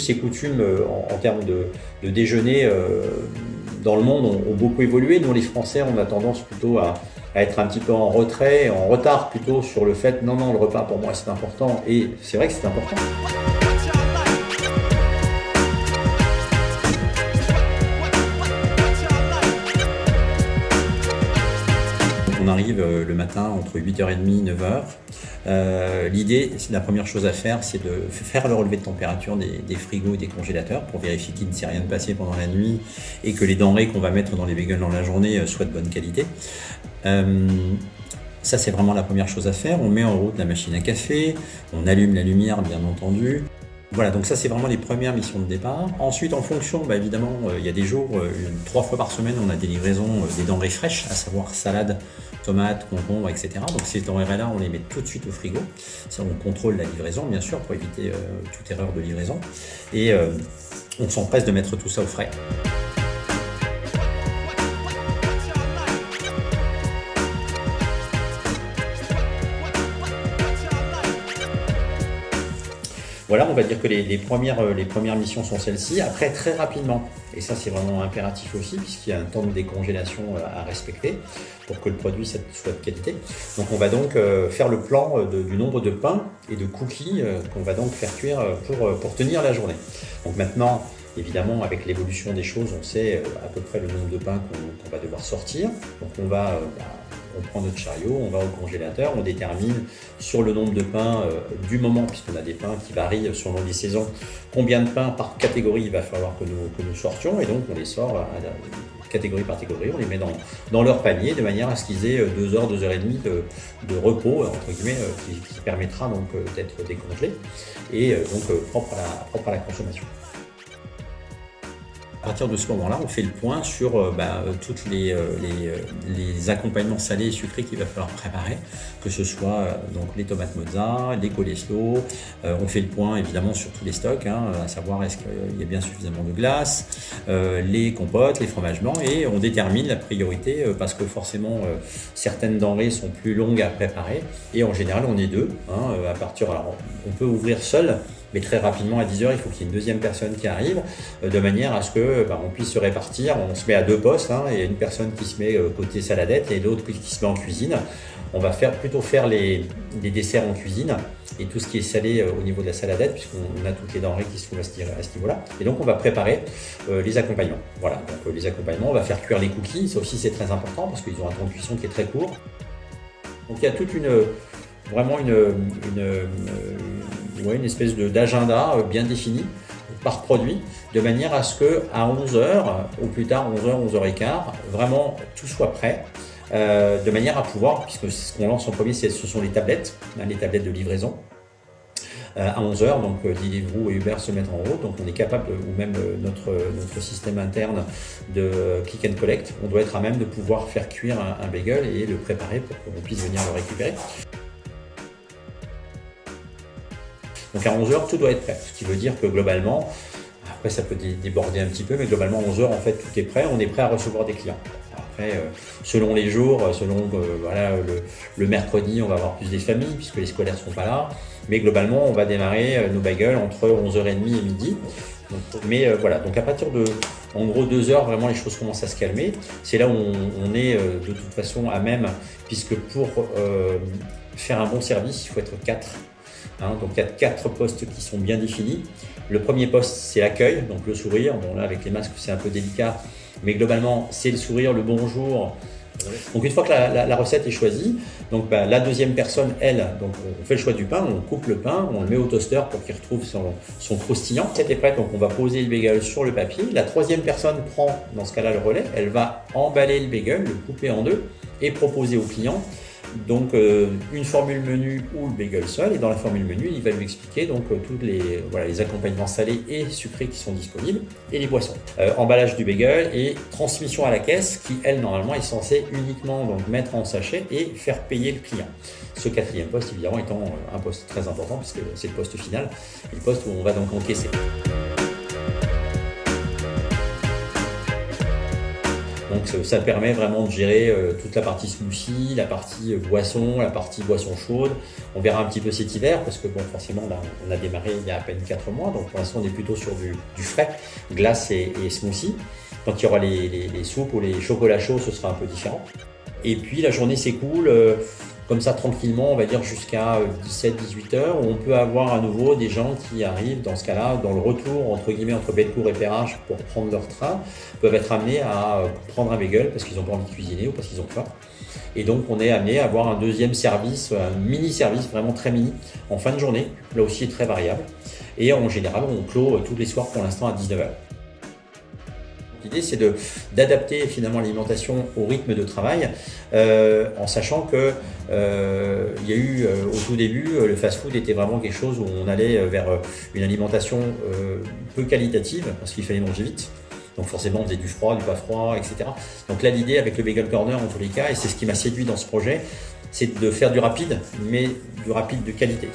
us et coutumes en termes de déjeuner dans le monde ont beaucoup évolué. Nous, les Français, on a tendance plutôt à être un petit peu en retrait, en retard plutôt sur le fait non, le repas pour moi c'est important, et c'est vrai que c'est important. On arrive le matin entre 8h30 et 9h. L'idée, la première chose à faire, c'est de faire le relevé de température des frigos et des congélateurs pour vérifier qu'il ne s'est rien passé pendant la nuit et que les denrées qu'on va mettre dans les bagels dans la journée soient de bonne qualité. Ça, c'est vraiment la première chose à faire. On met en route la machine à café, on allume la lumière, bien entendu. Voilà, donc ça, c'est vraiment les premières missions de départ. Ensuite, en fonction, évidemment, il y a des jours, 3 fois par semaine, on a des livraisons des denrées fraîches, à savoir salade, tomates, concombres, etc. Donc ces denrées-là, on les met tout de suite au frigo. Ça, on contrôle la livraison, bien sûr, pour éviter toute erreur de livraison. Et on s'empresse de mettre tout ça au frais. Voilà, on va dire que les premières missions sont celles-ci. Après, très rapidement, et ça c'est vraiment impératif aussi, puisqu'il y a un temps de décongélation à respecter pour que le produit soit de qualité. Donc on va donc faire le plan du nombre de pains et de cookies qu'on va donc faire cuire pour tenir la journée. Donc maintenant, évidemment, avec l'évolution des choses, on sait à peu près le nombre de pains qu'on va devoir sortir. Donc on prend notre chariot, on va au congélateur, on détermine sur le nombre de pains du moment, puisqu'on a des pains qui varient selon les saisons, combien de pains par catégorie il va falloir que nous sortions, et donc on les sort catégorie par catégorie, on les met dans leur panier de manière à ce qu'ils aient 2 heures, 2 heures et demie de repos, entre guillemets, qui permettra donc d'être décongelé et donc propre à la consommation. À partir de ce moment-là, on fait le point sur toutes les accompagnements salés et sucrés qu'il va falloir préparer, que ce soit donc les tomates mozza, les coleslaw. On fait le point évidemment sur tous les stocks, à savoir est-ce qu'il y a bien suffisamment de glace, les compotes, les fromages blancs, et on détermine la priorité parce que forcément certaines denrées sont plus longues à préparer, et en général on est deux. Alors on peut ouvrir seul, mais très rapidement à 10h, il faut qu'il y ait une deuxième personne qui arrive, de manière à ce que on puisse se répartir. On se met à 2 postes, et une personne qui se met côté saladette et l'autre qui se met en cuisine. On va plutôt faire les desserts en cuisine et tout ce qui est salé au niveau de la saladette, puisqu'on a toutes les denrées qui se trouvent à ce niveau-là. Et donc on va préparer les accompagnements. Voilà, donc les accompagnements, on va faire cuire les cookies. Ça aussi c'est très important parce qu'ils ont un temps de cuisson qui est très court. Donc il y a toute une espèce d'agenda bien défini par produit, de manière à ce qu'à 11h, au plus tard 11h, 11h15, vraiment tout soit prêt, de manière à pouvoir, puisque ce qu'on lance en premier, ce sont les tablettes de livraison. À 11h, donc Deliveroo et Uber se mettent en route, donc on est capable, ou même notre système interne de click and collect, on doit être à même de pouvoir faire cuire un bagel et le préparer pour qu'on puisse venir le récupérer. Donc à 11h, tout doit être prêt, ce qui veut dire que globalement, après ça peut déborder un petit peu, mais globalement 11h, en fait, tout est prêt, on est prêt à recevoir des clients. Après, selon les jours, le mercredi, on va avoir plus des familles, puisque les scolaires ne sont pas là, mais globalement, on va démarrer nos bagels entre 11h30 et midi. Donc à partir de, en gros, 2h, vraiment les choses commencent à se calmer. C'est là où on est de toute façon à même, puisque pour faire un bon service, il faut être 4. Donc il y a 4 postes qui sont bien définis. Le premier poste, c'est l'accueil, donc le sourire. Bon là avec les masques c'est un peu délicat, mais globalement c'est le sourire, le bonjour. Donc une fois que la recette est choisie, donc la deuxième personne, elle, donc on fait le choix du pain, on coupe le pain, on le met au toaster pour qu'il retrouve son croustillant. Cette est prête, donc on va poser le bagel sur le papier. La troisième personne prend dans ce cas-là le relais, elle va emballer le bagel, le couper en 2 et proposer au client. Donc une formule menu ou le bagel seul, et dans la formule menu il va lui expliquer donc tous les accompagnements salés et sucrés qui sont disponibles et les boissons. Emballage du bagel et transmission à la caisse qui elle normalement est censée uniquement donc mettre en sachet et faire payer le client. Ce 4e poste évidemment étant un poste très important puisque c'est le poste final, le poste où on va donc encaisser. Donc ça permet vraiment de gérer toute la partie smoothie, la partie boisson, la partie boisson chaude. On verra un petit peu cet hiver parce que bon, forcément là, on a démarré il y a à peine 4 mois, donc pour l'instant on est plutôt sur du frais, glace et smoothie. Quand il y aura les soupes ou les chocolats chauds, ce sera un peu différent. Et puis la journée s'écoule comme ça tranquillement, on va dire jusqu'à 17-18 heures, où on peut avoir à nouveau des gens qui arrivent dans ce cas-là, dans le retour entre guillemets entre Bellecour et Perrache pour prendre leur train, peuvent être amenés à prendre un bagel parce qu'ils n'ont pas envie de cuisiner ou parce qu'ils ont faim. Et donc on est amené à avoir un deuxième service, un mini-service vraiment très mini en fin de journée, là aussi très variable. Et en général, on clôt tous les soirs pour l'instant à 19h. L'idée, c'est d'adapter finalement l'alimentation au rythme de travail, en sachant que il y a eu au tout début, le fast-food était vraiment quelque chose où on allait vers une alimentation peu qualitative, parce qu'il fallait manger vite. Donc forcément, on faisait du froid, du pas froid, etc. Donc là, l'idée avec le Bagel Corner, en tous les cas, et c'est ce qui m'a séduit dans ce projet, c'est de faire du rapide, mais du rapide de qualité.